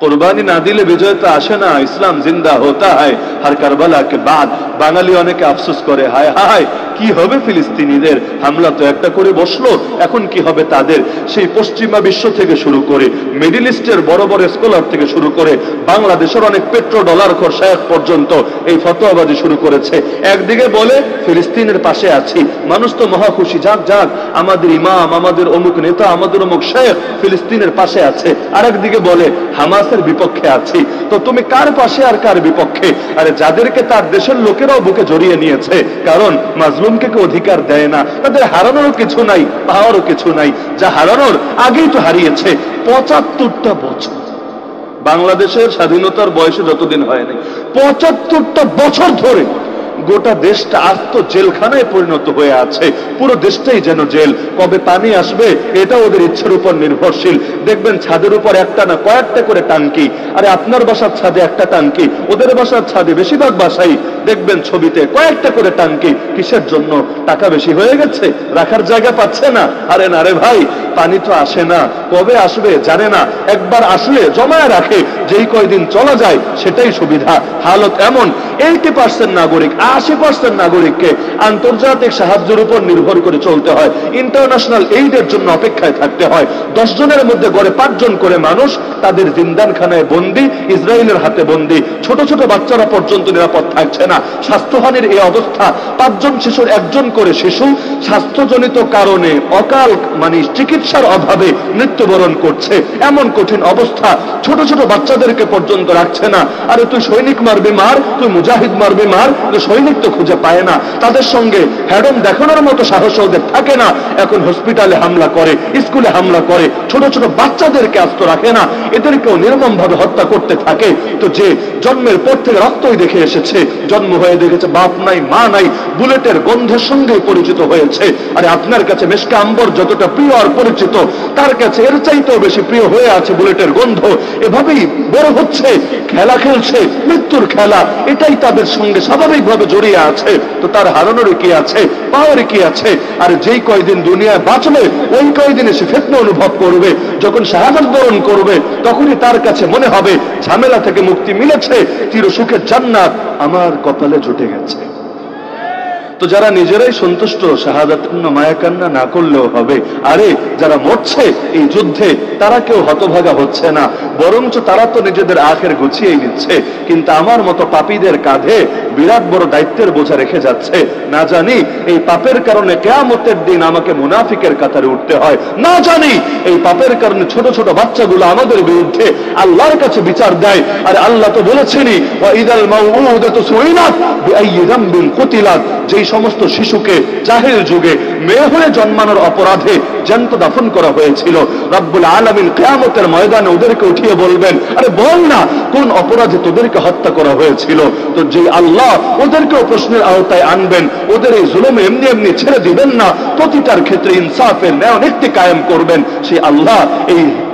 कुर्बानी ना दिले विजय तो आसे ना, इस्लाम जिंदा होता है हर करबला के बाद। বাঙালি অনেকে আফসোস করে, হায় হায় কি হবে ফিলিস্তিনিদের, হামলা তো একটা করে বসলো, এখন কি হবে তাদের। সেই পশ্চিমা বিশ্ব থেকে শুরু করে মিডল ইস্টের বড় বড় স্কলার থেকে শুরু করে বাংলাদেশের অনেক পেট্রো ডলার খোর শায়েখ পর্যন্ত এই ফতোয়াবাজি শুরু করেছে। একদিকে বলে ফিলিস্তিনের পাশে আছি, মানুষ তো মহা খুশি, যাক যাক আমাদের ইমাম, আমাদের অমুক নেতা, আমাদের অমুক শায়েখ ফিলিস্তিনের পাশে আছে। আরেকদিকে বলে হামাসের বিপক্ষে আছি। তো তুমি কার পাশে আর কার বিপক্ষে? আরে যাদেরকে তার দেশের লোকেরাও বুকে জড়িয়ে নিয়েছে, কারণ মাজলুমকে কেউ অধিকার দেয় না, তাদের হারানোর কিছু নাই, পাওয়ারও কিছু নাই, যা হারানোর আগেই তো হারিয়েছে। ৭৫টা বছর বাংলাদেশের স্বাধীনতার বয়সে যতদিন হয় নাই, ৭৫টা বছর ধরে গোটা দেশটা আজ তো জেলখানায় পরিণত হয়ে আছে। পুরো দেশটাই যেন জেল। কবে পানি আসবে এটা ওদের ইচ্ছার উপর নির্ভরশীল। দেখবেন ছাদের উপর একটা না কয়েকটা করে টাঙ্কি। আরে আপনার বাসার ছাদে একটা টাঙ্কি, ওদের বাসার ছাদে বেশিরভাগ বাসাই দেখবেন ছবিতে কয়েকটা করে টাঙ্কি। কিসের জন্য? টাকা বেশি হয়ে গেছে, রাখার জায়গা পাচ্ছে না। আরে না রে ভাই, পানি তো আসে না, কবে আসবে জানে না, একবার আসলে জমায় রাখে, যেই কয়দিন চলা যায় সেটাই সুবিধা। হালত এমন 80% নাগরিক, 80% নাগরিককে আন্তর্জাতিক সাহায্যের উপর নির্ভর করে চলতে হয়, ইন্টারন্যাশনাল এইডের জন্য অপেক্ষায় থাকতে হয়। 10 জনের মধ্যে গড়ে 5 জন করে মানুষ তাদের জিন্দানখানায় বন্দী, ইসরায়েলের হাতে বন্দী। ছোট ছোট বাচ্চারা পর্যন্ত নিরাপদ থাকছে না। স্বাস্থ্যহানির এই অবস্থা, 5 জন শিশুর 1 জন করে শিশু স্বাস্থ্যজনিত কারণে অকাল মানে চিকিৎসার অভাবে মৃত্যুবরণ করছে। এমন কঠিন অবস্থা, ছোট ছোট বাচ্চাদেরকে পর্যন্ত রাখছে না। আরে তুই সৈনিক মারবি মার, তুই মুজাহিদ মারবি মার, সৈনিক তো খুঁজে পায় না। তাদের সঙ্গে হ্যাডম দেখানোর মতো সাহস ওদের থাকে না। এখন হসপিটালে হামলা করে, স্কুলে হামলা করে, ছোট ছোট বাচ্চাদেরকে আস্ত রাখে না, এদেরকেও নির্মম ভাবে হত্যা করতে থাকে। তো যে জন্মের পর থেকে রক্তই দেখে এসেছে, জন্ম হয়ে দেখেছে বাপ নাই মা নাই, বুলেটের গন্ধের সঙ্গে পরিচিত হয়েছে। আরে আপনার কাছে মেশকা আম্বর যতটা প্রিয় আর পরিচিত, তার কাছে এর চাইতেও বেশি প্রিয় হয়ে আছে বুলেটের গন্ধ। এভাবেই বড় হচ্ছে, খেলা খেলছে, মৃত্যুর খেলা, এটাই তাদের সঙ্গে স্বাভাবিকভাবে জড়িয়ে আছে। তো তার হারানোর কি আছে, পাওয়ার কি আছে? আর যেই কয়দিন দুনিয়ায় বাঁচবে ওই কয়দিনে সে ফিতনা অনুভব করবে। যখন শাহাদাত বরণ করবে তখনই তার কাছে মনে হবে ঝামেলা থেকে মুক্তি মিলেছে, চিরসুখের জান্নাত আমার কপালে জুটে গেছে। তো যারা নিজেরাই সন্তুষ্ট, শাহাদাত মায়া কান্না না করলেও হবে। আরে যারা মরছে এই যুদ্ধে, তারা কেউ হতভাগা হচ্ছে না, বরঞ্চ তারা তো নিজেদের আখের গুছিয়ে নিচ্ছে। কিন্তু আমার মতো পাপীদের কাঁধে বিরাট বড় দায়িত্বের বোঝা রেখে যাচ্ছে। না জানি এই পাপের কারণে কিয়ামতের দিন আমাকে মুনাফিকের কাতারে উঠতে হয়, না জানি এই পাপের কারণে ছোট ছোট বাচ্চাগুলো আমাদের বিরুদ্ধে আল্লাহর কাছে বিচার দেয়। আর আল্লাহ তো বলেছেনই, ওয়া ইদাল মাউউদাতু সুইলাত বিআইয়ি যামবিন কুতিলাত, যেই সমস্ত শিশুকে জাহেল যুগে মেয়ে হয়ে জন্মানোর অপরাধে জ্যান্ত দাফন করা হয়েছিল, রব্বুল আলামিন কিয়ামতের ময়দানে ওদেরকে উঠিয়ে বলবেন, আরে বল না কোন অপরাধে তোদেরকে হত্যা করা হয়েছিল। তো যে আল্লাহ ওদেরকেও প্রশ্নের আওতায় আনবেন, ওদের এই জুলুমে এমনি এমনি ছেড়ে দিবেন না, প্রতিটার ক্ষেত্রে ইনসাফের ন্যায় নীতি কায়েম করবেন। সেই আল্লাহ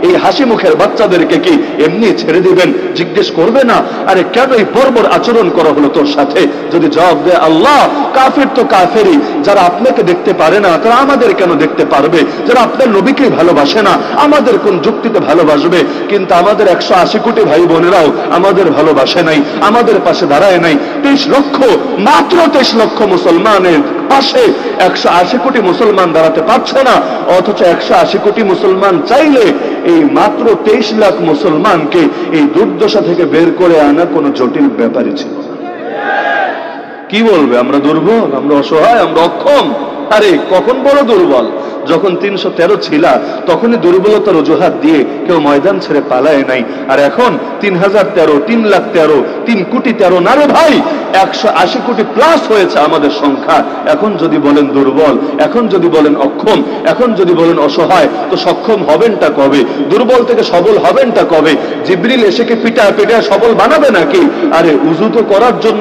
এই হাসি মুখের বাচ্চাদেরকে কি এমনি ছেড়ে দিবেন? জিজ্ঞেস করবে না, আরে কেন এই বর্বর আচরণ করা হলো তোর সাথে? যদি জবাব দেয় আল্লাহ, কাফির তো কাফেরই, যারা আপনাকে দেখতে পারে না তারা আমাদের কেন দেখতে পারবে? যারা আপনার নবীকে ভালোবাসে না আমাদের কোন যুক্তিতে ভালোবাসবে? কিন্তু আমাদের 180 কোটি ভাই বোনেরাও আমাদের ভালোবাসে নাই, আমাদের পাশে দাঁড়ায় নাই। 23 লক্ষ, মাত্র 23 লক্ষ মুসলমানের পাশে 180 কোটি মুসলমান দাঁড়াতে পারছে না। অথচ 180 কোটি মুসলমান চাইলে এই মাত্র 23 লাখ মুসলমানকে এই দুর্দশা থেকে বের করে আনা কোনো জটিল ব্যাপারই ছিল না। কি বলবে? আমরা দুর্বল, আমরা অসহায়, আমরা অক্ষম। আরে কখন বড় দুর্বল? যখন 313 ছিল তখনই দুর্বলতার অজুহাত দিয়ে কেউ ময়দান ছেড়ে পালায় নাই। আর এখন 3013, 3,13,000, 3 কোটি 13 না রে ভাই, 180 কোটি প্লাস হয়েছে আমাদের সংখ্যা। এখন যদি বলেন দুর্বল, এখন যদি বলেন অক্ষম, এখন যদি বলেন অসহায়, তো সক্ষম হবেনটা কবে? দুর্বল থেকে সবল হবেনটা কবে? জিবরিল এসে কি পিটা পিটা সবল বানাবে নাকি? আরে উযু তো করার জন্য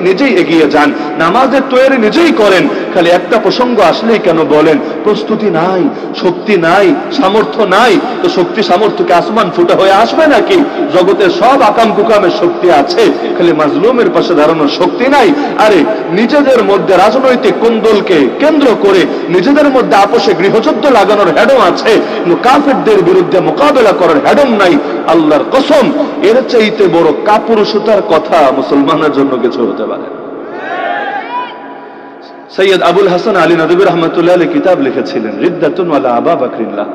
নিজেই এগিয়ে যান, নামাজের তৈরি নিজেই করেন। খালি একটা প্রশ্ন প্রসঙ্গ আসলেই কেন বলেন প্রস্তুতি নাই, শক্তি নাই, সামর্থ্য নাই। তো শক্তি সামর্থ্যকে আসমান ফুটা হয়ে আসবে নাকি? জগতের সব আকাম কুকামের শক্তি আছে, খালি মাজলুমের পাশে দাঁড়ানোর শক্তি নাই। আরে নিজেদের মধ্যে রাজনৈতিক কোন্দলকে কেন্দ্র করে নিজেদের মধ্যে আপোষে গৃহযুদ্ধ লাগানোর হেডম আছে, কিন্তু কাফেরদের বিরুদ্ধে মোকাবেলা করার হেডম নাই। আল্লাহর কসম, এর চাইতে বড় কাপুরুষতার কথা মুসলমানের জন্য কিছু হতে পারে। সৈয়দ আবুল হাসান আলী নদভী রহমতুল্লাহ আলাইহি কিতাব লিখেছিলেন, রিদ্দাতুন ওয়ালা আবা বকরিল্লাহ।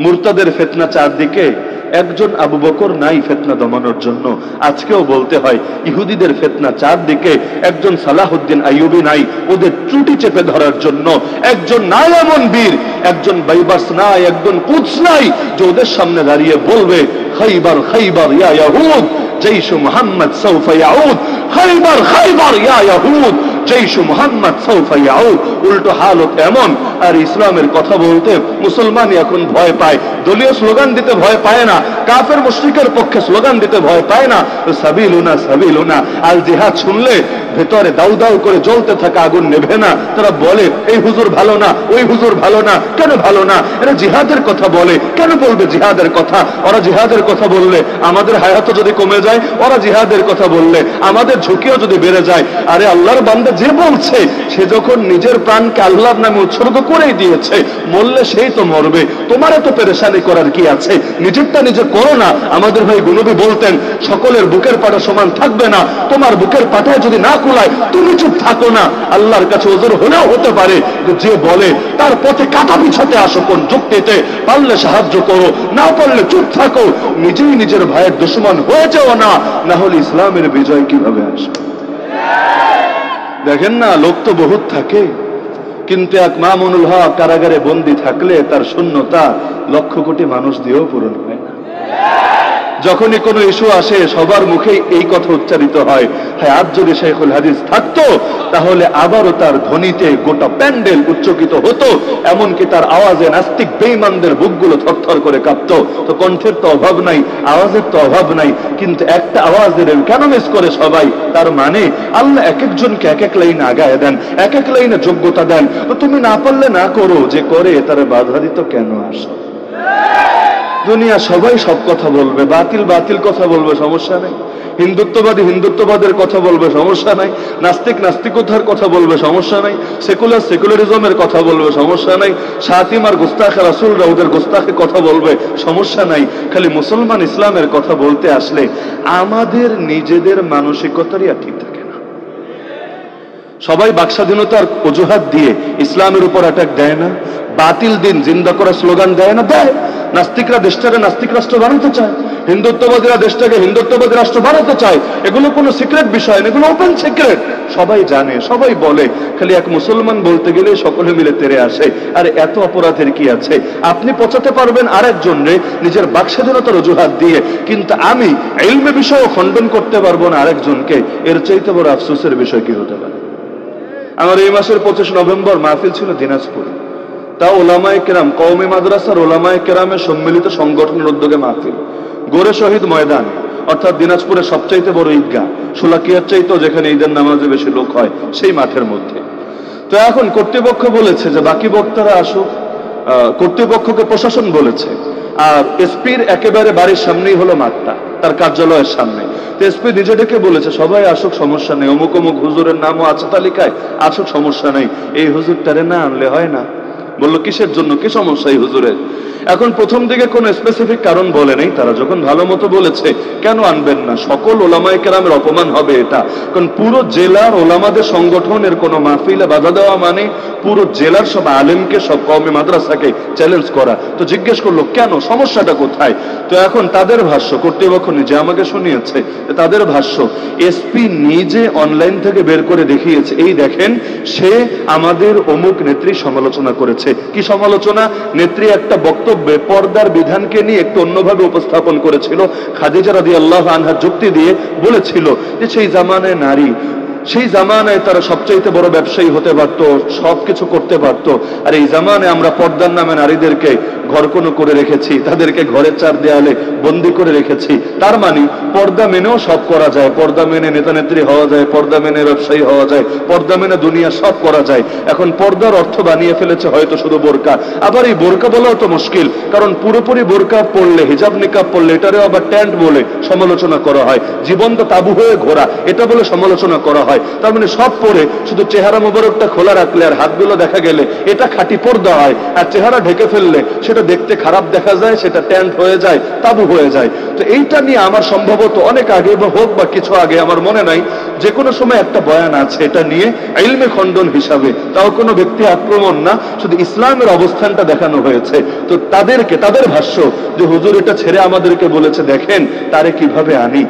মুরতাদের ফিতনা চারদিকে, একজন আবু বকর নাই ফিতনা দমানোর জন্য। আজকেও বলতে হয় ইহুদিদের ফিতনা চারদিকে, একজন সালাহুদ্দিন আইয়ুবী নাই ওদের ত্রুটি চেপে ধরার জন্য। একজন নাই এমন বীর, একজন বাইবাস নাই, একজন কুদস নাই যে ওদের সামনে দাঁড়িয়ে বলবে খাইবার খাইবার ইয়া ইয়াহুদ জৈশ মুহাম্মদ সাউফা ইয়াউদ, খাইবার খাইবার ইয়া ইয়াহুদ জৈশ মুহাম্মদ সাউফা ইয়াউদ। উল্টো হালত এমন। আর ইসলামের কথা বলতে মুসলমান এখন ভয় পায়, দলীয় স্লোগান দিতে ভয় পায় না, কাফের মুশরিকের পক্ষে স্লোগান দিতে ভয় পায় না। সাবিলুনা সাবিলুনা আল জিহাদ শুনলে ভেতরে দাউ দাউ করে জ্বলতে থাকা আগুন নেভে না। তারা বলে এই হুজুর ভালো না, ওই হুজুর ভালো না। কেন ভালো না? এরা জিহাদের কথা বলে, কেন বলবে জিহাদের কথা? ওরা জিহাদের কথা বললে আমাদের হায়াত যদি কমে যায়, ওরা জিহাদের কথা বললে আমাদের ঝুঁকিও যদি বেড়ে যায়। আরে আল্লাহর বান্দা যে বলছে, সে যখন নিজের প্রাণকে আল্লাহর নামে উৎসর্গ করেই দিয়েছে, মরলে সেই তো মরবে, তোমার এত পেরেশানি করার কি আছে? নিজেরটা নিজে করো না। আমাদের ভাই গুনবী বলতেন, সকলের বুকের পাটা সমান থাকবে না, তোমার বুকের পাটায় যদি না কুলায় তুমি চুপ থাকো না। আল্লাহর কাছে ওজোর হলেও হতে পারে যে বলে তার পথে কাটা পিছাতে আসো কোন যুক্তিতে, পারলে সাহায্য করো, না পারলে চুপ থাকো। নিজেই নিজের ভাইয়ের দুশমন হয়ে যাও না, না হলে ইসলামের বিজয় কিভাবে আসবে? দেখেন না, লোক তো বহুত থাকে, কিন্তু এক মামুনুল হক কারাগারে বন্দী থাকলে তার শূন্যতা লক্ষ কোটি মানুষ দিয়েও পূরণ হয় না। যখনই কোনো ইস্যু আসে সবার মুখেই এই কথা উচ্চারিত হয়, হ্যাঁ আজ যদি শেখুল হাদিস থাকতো তাহলে আবারও তার ধ্বনিতে গোটা প্যান্ডেল উচ্চকিত হতো, এমনকি তার আওয়াজে নাস্তিক বেঈমানদের বুকগুলো থরথর করে কাঁপতো। তো কণ্ঠের তো অভাব নাই, আওয়াজের তো অভাব নাই, কিন্তু একটা আওয়াজের কেন মিস করে সবাই? তার মানে আল্লাহ এক একজনকে এক এক লাইনে আগায় দেন, এক এক লাইনে যোগ্যতা দেন। তো তুমি না পারলে না করো, যে করে তার বাধা দিত কেন আসো? দুনিয়া সবাই সব কথা বলবে, বাতিল বাতিল কথা বলবে, সমস্যা নেই। হিন্দুত্ববাদী হিন্দুত্ববাদের কথা বলবে, সমস্যা নাই। নাস্তিক নাস্তিকতার কথা বলবে, সমস্যা নাই। সেকুলার সেকুলারিজমের কথা বলবে, সমস্যা নাই। শাতিম আর গোস্তাখে রাসূলরা ওদের গোস্তাখে কথা বলবে, সমস্যা নাই। খালি মুসলমান ইসলামের কথা বলতে আসলে আমাদের নিজেদের মানসিকতারই আর ঠিক থাকে না। সবাই বাকস্বাধীনতার অজুহাত দিয়ে ইসলামের উপর অ্যাটাক দেয় না, বাতিল দিন জিন্দা করা স্লোগান দেয় না? দেয়। নাস্তিকরা দেশটাকে নাস্তিক রাষ্ট্র বানাতে চায়, হিন্দুত্ববাদীরা দেশটাকে হিন্দুত্ববাদী রাষ্ট্র বানাতে চায়। এগুলো কোনো সিক্রেট বিষয় না, এগুলো ওপেন সিক্রেট, সবাই জানে, সবাই বলে। খালি এক মুসলমান বলতে গেলে সকলে মিলে তেরে আসে। আর এত অপরাধের কি আছে? আপনি পচাতে পারবেন আরেকজনরে নিজের বাকস্বাধীনতার অজুহাত দিয়ে, কিন্তু আমি ইলমে বিষয়ও খণ্ডন করতে পারবো না আরেকজনকে। এর চাইতে বড় আফসোসের বিষয় কি হতে পারে? আমার এই মাসের 25 নভেম্বর মাহফিল ছিল দিনাজপুরে। তা ওলামায়ে কেরাম, কওমি মাদ্রাসার ওলামায়ে কেরামের সম্মিলিত সংগঠনের উদ্যোগে মাহফিল, গোরে শহীদ ময়দান, অর্থাৎ দিনাজপুরের সবচাইতে বড় ঈদগাহ, শোলাকিয়ার চাইতেও যেখানে ঈদের নামাজে বেশি লোক হয়, সেই মাঠের মধ্যে। তো এখন কর্তৃপক্ষ বলেছে যে বাকি বক্তারা আসুক, কর্তৃপক্ষকে প্রশাসন বলেছে। আর এসপির একেবারে বাড়ির সামনেই হলো মাঠটা, তার কার্যালয়ের সামনে। তো এসপি নিজে ডেকে বলেছে সবাই আসুক, সমস্যা নেই, অমুক অমুক হুজুরের নামও আছে তালিকায়, আসুক, সমস্যা নেই। এই হুজুরটারে না আনলে হয় না। বললো কিসের জন্য, কি সমস্যা এই হুজুরের? এখন প্রথম দিকে কোনো স্পেসিফিক কারণ বলে নেই, তারা যখন ভালো মতো বলেছে কেন আনবেন না, সকল ওলামায়ে কেরামের অপমান হবে এটা। কারণ পুরো জেলার ওলামাদের সংগঠনের কোনো মাহফিলে বাধা দেওয়া মানে পুরো জেলার সব আলেমকে, সব কওমি মাদ্রাসাকে চ্যালেঞ্জ করা। তো জিজ্ঞেস করলো কেন, সমস্যাটা কোথায়? তো এখন তাদের ভাষ্য, কর্তৃপক্ষ নিজে আমাকে শুনিয়েছে, তাদের ভাষ্য এসপি নিজে অনলাইন থেকে বের করে দেখিয়েছে, এই দেখেন সে আমাদের অমুক নেত্রী সমালোচনা করেছে। কি সমালোচনা? নেত্রী একটা বক্তব্যে পর্দার বিধানকে নিয়ে একটু অন্যভাবে উপস্থাপন করেছিল। খাদিজা রাদিয়াল্লাহু আনহা যুক্তি দিয়ে বলেছিল যে সেই জামানায় নারী সেই জামানায় তারা সবচাইতে বড় ব্যবসায়ী হতে পারত, সবকিছু করতে পারত। আর এই জামানায় আমরা পর্দার নামে নারীদেরকে ঘরকোনো করে রেখেছি, তাদেরকে ঘরের চার দেয়ালে বন্দি করে রেখেছি। তার মানে পর্দা মেনেও সব করা যায়, পর্দা মেনে নেতা নেত্রী হওয়া যায়, পর্দা মেনে ব্যবসায়ী হওয়া যায়, পর্দা মেনে দুনিয়া সব করা যায়। এখন পর্দার অর্থ বানিয়ে ফেলেছে হয়তো শুধু বোরকা। আবার এই বোরকা বলাও তো মুশকিল, কারণ পুরোপুরি বোরকা পড়লে, হিজাব নিকাব পড়লে এটারেও আবার ট্যান্ট বলে সমালোচনা করা হয়, জীবন্ত তাবু হয়ে ঘোরা এটা বলে সমালোচনা করা হয়। তার মানে সব পরে শুধু চেহারা মোবারকটা খোলা রাখলে আর হাতগুলো দেখা গেলে এটা খাঁটি পর্দা হয়, আর চেহারা ঢেকে ফেললে সেটা দেখতে খারাপ দেখা যায়, সেটা ট্যান্ট হয়ে যায়, তাবু হয়ে যায়। তো এইটা নিয়ে আমার সম্ভবত অনেক আগে বা হোক বা কিছু আগে, আমার মনে নাই, যে কোনো সময় একটা বয়ান আছে এটা নিয়ে ইলমে খণ্ডন হিসাবে, তাও কোনো ব্যক্তি আক্রমণ না, শুধু ইসলামের অবস্থানটা দেখানো হয়েছে। তো তাদেরকে, তাদের ভাষ্য যে হুজুর এটা ছেড়ে আমাদেরকে বলেছে, দেখেন তারে কিভাবে আনি।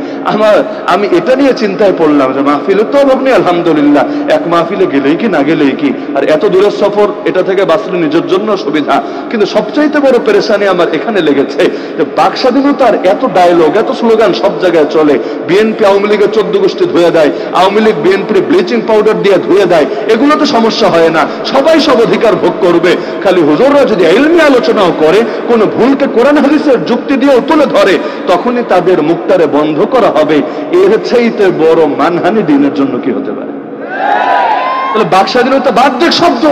আমি এটা নিয়ে চিন্তায় পড়লাম যে মাহফিলে তো অভাব নেই আলহামদুলিল্লাহ, এক মাহফিলে গেলেই কি না গেলেই কি, আর এত দূরের সফর, এটা থেকে বাঁচলে নিজের জন্য সুবিধা। কিন্তু সবচাইতে বড় পেরেশানি আমার এখানে লেগেছে যে বাক স্বাধীনতার এত ডায়লগ, এত স্লোগান সব জায়গায় চলে। বিএনপি আওয়ামী লীগের 14 গোষ্ঠী ধুয়ে দেয়, আওয়ামী লীগ বিএনপির ব্লিচিং পাউডার দিয়ে ধুয়ে দেয়, এগুলো তো সমস্যা হয় না, সবাই সব অধিকার ভোগ করবে। খালি হুজুররা যদি ইলমি আলোচনাও করে, কোন ভুলকে কোরআন হাদিসের যুক্তি দিয়েও তুলে ধরে, তখনই তাদের মুখটারে বন্ধ করা হবে। এর চাইতে বড় মানহানি দিনের জন্য কি হতে পারে? তাহলে বাক স্বাধীনতা বাহ্যিক শব্দ,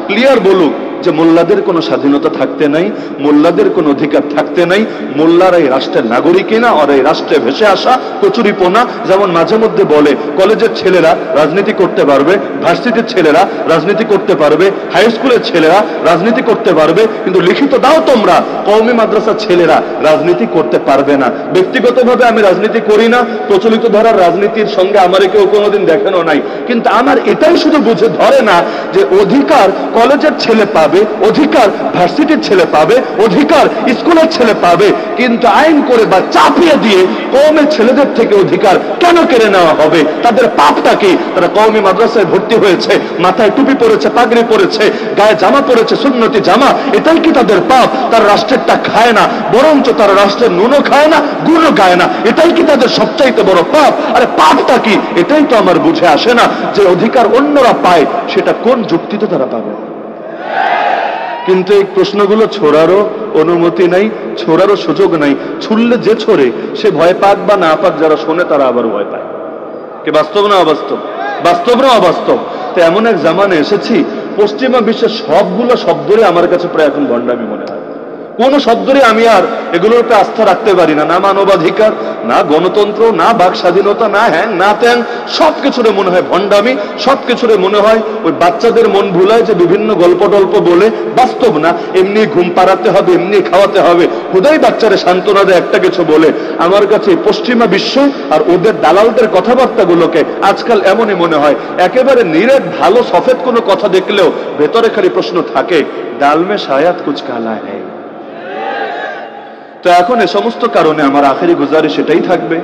ক্লিয়ার বলুক যে মোল্লাদের কোনো স্বাধীনতা থাকতে নাই, মোল্লাদের কোনো অধিকার থাকতে নাই, মোল্লারা এই রাষ্ট্রের নাগরিকই না, আর এই রাষ্ট্রে ভেসে আসা কচুরিপোনা। যেমন মাঝে মধ্যে বলে কলেজের ছেলেরা রাজনীতি করতে পারবে, ভার্সিটির ছেলেরা রাজনীতি করতে পারবে, হাই স্কুলের ছেলেরা রাজনীতি করতে পারবে, কিন্তু লিখিত দাও তোমরা কওমি মাদ্রাসার ছেলেরা রাজনীতি করতে পারবে না। ব্যক্তিগতভাবে আমি রাজনীতি করি না, প্রচলিত ধারার রাজনীতির সঙ্গে আমার কেউ কোনোদিন দেখানো নাই, কিন্তু আমার এটাই শুধু বুঝে ধরে না যে অধিকার কলেজের ছেলে পাবে, অধিকার ভার্সিটির ছেলে পাবে, অধিকার স্কুলের ছেলে পাবে, কিন্তু আইন করে বা চাপিয়ে দিয়ে কওমের ছেলেদের থেকে অধিকার কেন কেড়ে নেওয়া হবে? তাদের পাপটা কি? তারা কওমি মাদ্রাসায় ভর্তি হয়েছে, মাথায় টুপি পরেছে, পাগড়ি পরেছে, গায়ে জামা পরেছে, সুন্নতি জামা, এটাই কি তাদের পাপ? তার রাষ্ট্রেরটা খায় না, বরঞ্চ তার রাষ্ট্রের নুনও খায় না, গুণও গায় না, এটাই কি তাদের সবচাইতে বড় পাপ? আরে পাপটা কি? এটাই তো আমার বুঝে আসে না, যে অধিকার অন্যরা পায় সেটা কোন যুক্তিতে তারা পাবে? কিন্তু এই প্রশ্নগুলো ছোড়ারও অনুমতি নাই, ছোড়ারও সুযোগ নাই। ছুড়লে যে ছোড়ে সে ভয় পাক বা না পাক, যারা শোনে তারা আবার ভয় পায়। কি বাস্তব না অবাস্তব? বাস্তব না অবাস্তব? তো এমন এক জামানে এসেছি, পশ্চিমা বিশ্বের সবগুলো শব্দরে আমার কাছে প্রায় এখন ভণ্ডামি মনে হয়। কোন শব্দরে আমি আর এগুলোর উপরে আস্থা রাখতে পারি না, না মানবাধিকার, না গণতন্ত্র, না বাক স্বাধীনতা, না হ্যাং না ত্যাং, সবকিছুরে মনে হয় ভণ্ডামি, সবকিছুরে মনে হয় ওই বাচ্চাদের মন ভুলায় যে বিভিন্ন গল্প টল্প বলে, বাস্তব না, এমনি ঘুম পাড়াতে হবে, এমনি খাওয়াতে হবে, খুদাই বাচ্চারে সান্ত্বনা দেয় একটা কিছু বলে। আমার কাছে পশ্চিমা বিশ্ব আর ওদের দালালদের কথাবার্তাগুলোকে আজকাল এমনই মনে হয়, একেবারে নিরেট ভালো সফেদ কোনো কথা দেখলেও ভেতরে খালি প্রশ্ন থাকে, ডাল মে শায়াদ কুছ কালা হ্যায়। তো এখন এ সমস্ত কারণে আমার আখেরি গুজারিশ এটাই থাকবে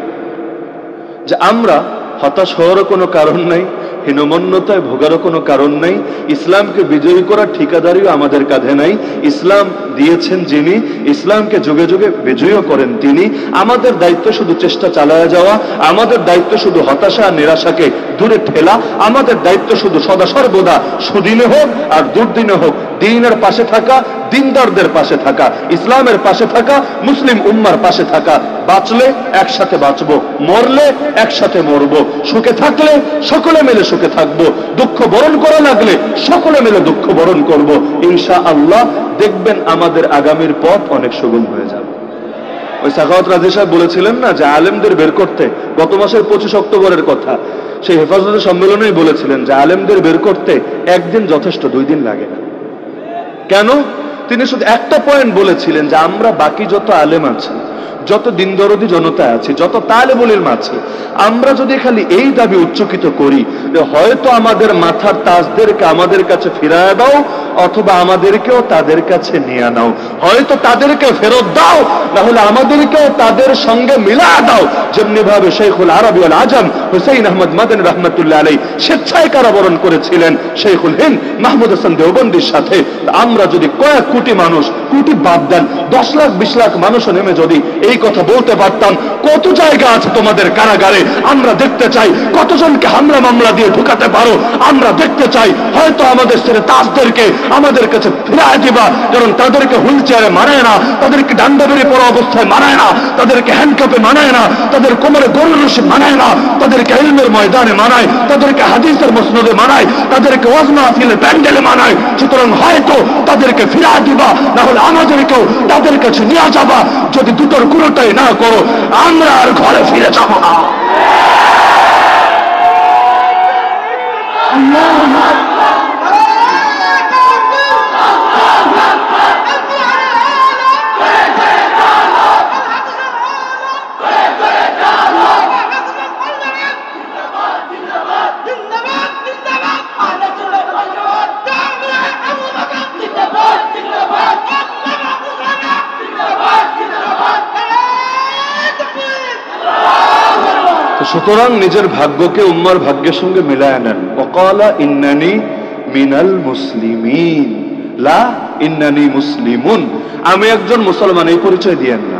যে আমরা হতাশ হওয়ারও কোনো কারণ নাই, হীনমন্যতায় ভোগারও কোনো কারণ নাই। ইসলামকে বিজয়ী করার ঠিকাদারিও আমাদের কাঁধে নাই। ইসলাম দিয়েছেন যিনি, ইসলামকে যুগে যুগে বিজয়ীও করেন তিনি। আমাদের দায়িত্ব শুধু চেষ্টা চালায়া যাওয়া, আমাদের দায়িত্ব শুধু হতাশা আর নিরাশাকে দূরে ঠেলা, আমাদের দায়িত্ব শুধু সদা সর্বদা সুদিনে হোক আর দুর্দিনে হোক দ্বীনের পাশে থাকা, দিনদারদের পাশে থাকা, ইসলামের পাশে থাকা, মুসলিম উম্মার পাশে থাকা। বাঁচলে একসাথে বাঁচবো, মরলে একসাথে মরবো, সুখে থাকলে সকলে মিলে সুখে থাকবো, দুঃখ বরণ করা লাগলে সকলে মিলে দুঃখ বরণ করবো। ইনশাআল্লাহ দেখবেন আমাদের আগামীর পথ অনেক সুগম হয়ে যাবে। ওই সাখাওয়াত রাজি সাহেব বলেছিলেন না যে আলেমদের বের করতে, গত মাসের 25 অক্টোবরের কথা, সেই হেফাজতের সম্মেলনেই বলেছিলেন যে আলেমদের বের করতে একদিন যথেষ্ট, 2 দিন লাগে না। কেন? তিনি শুধু একটা পয়েন্ট বলেছিলেন যে আমরা বাকি যত আলেম আছে, যত দিনদরদি জনতা আছে, যত তালেবুল ইলম আছে, আমরা যদি খালি এই দাবি উচ্চকিত করি যে হয়তো আমাদের মাথার তাজদেরকে আমাদের কাছে ফিরায় দাও, অথবা আমাদেরকেও তাদের কাছে নিয়ে নাও, হয়তো তাদেরকে ফেরত দাও, না হলে আমাদেরকেও তাদের সঙ্গে মিলা দাও। যেমনি ভাবে শেখুল আরবি আল আজম হুসাইন আহমদ মাদানী রহমতুল্লাহ আলাইহি স্বেচ্ছায় কারাবরণ করেছিলেন শেখুল হিন্দ মাহমুদ হাসান দেওবন্দির সাথে। আমরা যদি কয়েক কোটি মানুষ, কোটি বাদ দেন, 10 লাখ 20 লাখ মানুষও নেমে যদি এই কথা বলতে পারতাম। কত জায়গা আছে তোমাদের কারাগারে, আমরা দেখতে চাই। কতজনকে হামলা মামলা দিয়ে ঢুকাতে পারো, আমরা দেখতে চাই। হয়তো আমাদের ছেলে তাজদেরকে আমাদের কাছে ফিরায় দিবা, কারণ তাদেরকে হুইল চেয়ারে মানায় না, তাদেরকে ডান্ডা বেড়ে পড়া অবস্থায় মানায় না, তাদেরকে হ্যান্ডকাপে মানায় না, তাদের কোমরে গরুর রশি মানায় না, তাদেরকে ইলমের ময়দানে মানায়, তাদেরকে হাদিসের মসনদে মানায়, তাদেরকে ওয়াজ মাহফিলের প্যান্ডেলে মানায়। সুতরাং হয়তো তাদেরকে ফিরায় দিবা, না হলে আমাদেরকেও তাদের কাছে নিয়ে যাবা। যদি দুটোর কোনোটাই না করো, আমরা আর ঘরে ফিরে যাব না। সুতরাং নিজের ভাগ্যকে উম্মার ভাগ্যের সঙ্গে মিলায় নেন। ওয়াকালা ইন্নানি মিনাল মুসলিমিন, লা ইন্নানি মুসলিমুন। আমি একজন মুসলমান, এই পরিচয় দিয়েন না।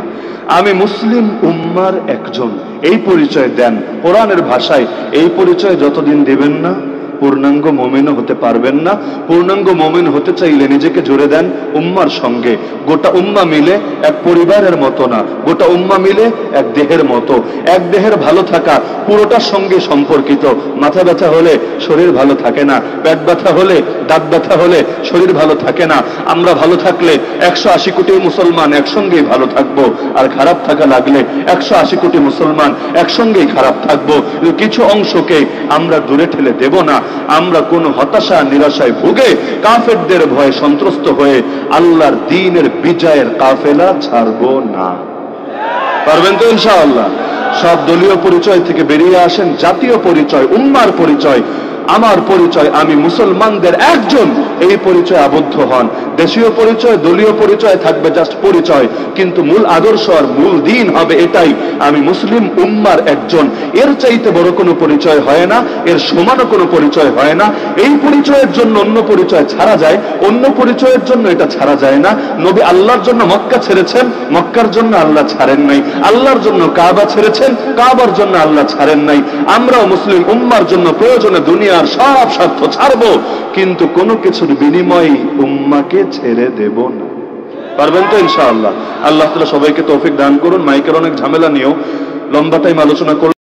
আমি মুসলিম উম্মার একজন, এই পরিচয় দেন। কোরআনের ভাষায় এই পরিচয় যতদিন দিবেন না, পূর্ণাঙ্গ মুমিনও হতে পারবেন না। পূর্ণাঙ্গ মুমিন হতে চাইলে নিজেকে জুড়ে দেন উম্মার সঙ্গে। গোটা উম্মা মিলে এক পরিবারের মতো না, গোটা উম্মা মিলে এক দেহের মতো। এক দেহের ভালো থাকা পুরোটার সঙ্গে সম্পর্কিত। মাথা ব্যথা হলে শরীর ভালো থাকে না, পেট ব্যথা হলে, দাঁত ব্যথা হলে শরীর ভালো থাকে না। আমরা ভালো থাকলে 180 কোটি মুসলমান একসঙ্গেই ভালো থাকবো, আর খারাপ থাকা লাগলে 180 কোটি মুসলমান একসঙ্গেই খারাপ থাকবো। কিছু অংশকে আমরা দূরে ঠেলে দেব না। আমরা কোন হতাশা নিরাশায় ভুগে কাফেরদের ভয়ে সন্ত্রস্ত হয়ে আল্লাহর দ্বীনের বিজয়ের কাফেলা ছাড়বো না। পারবেন তো ইনশাআল্লাহ? সব দলীয় পরিচয় থেকে বেরিয়ে আসেন, জাতীয় পরিচয়, উম্মার পরিচয়, আমার পরিচয়, আমি মুসলমানদের একজন, এই পরিচয় আবদ্ধ হন। দেশীয় পরিচয়, দলীয় পরিচয় থাকবে জাস্ট পরিচয়, কিন্তু মূল আদর্শ আর মূল দিন হবে এটাই, আমি মুসলিম উম্মার একজন। এর চাইতে বড় কোনো পরিচয় হয় না, এর সমানও কোনো পরিচয় হয় না। এই পরিচয়ের জন্য অন্য পরিচয় ছাড়া যায়, অন্য পরিচয়ের জন্য এটা ছাড়া যায় না। নবী আল্লাহর জন্য মক্কা ছেড়েছেন, মক্কার জন্য আল্লাহ ছাড়েন নাই। আল্লাহর জন্য কাবা ছেড়েছেন, কাবার জন্য আল্লাহ ছাড়েন নাই। আমরাও মুসলিম উম্মার জন্য প্রয়োজনে দুনিয়ার সব স্বার্থ ছাড়বো, কিন্তু কোনো কিছুর বিনিময়ে উম্মাকে ছেড়ে দেব না। পারবেন তো ইনশাআল্লাহ? আল্লাহ তাআলা সবাইকে তৌফিক দান করুন। মাইকের অনেক ঝামেলা নিয়েও লম্বা টাইম আলোচনা করুন।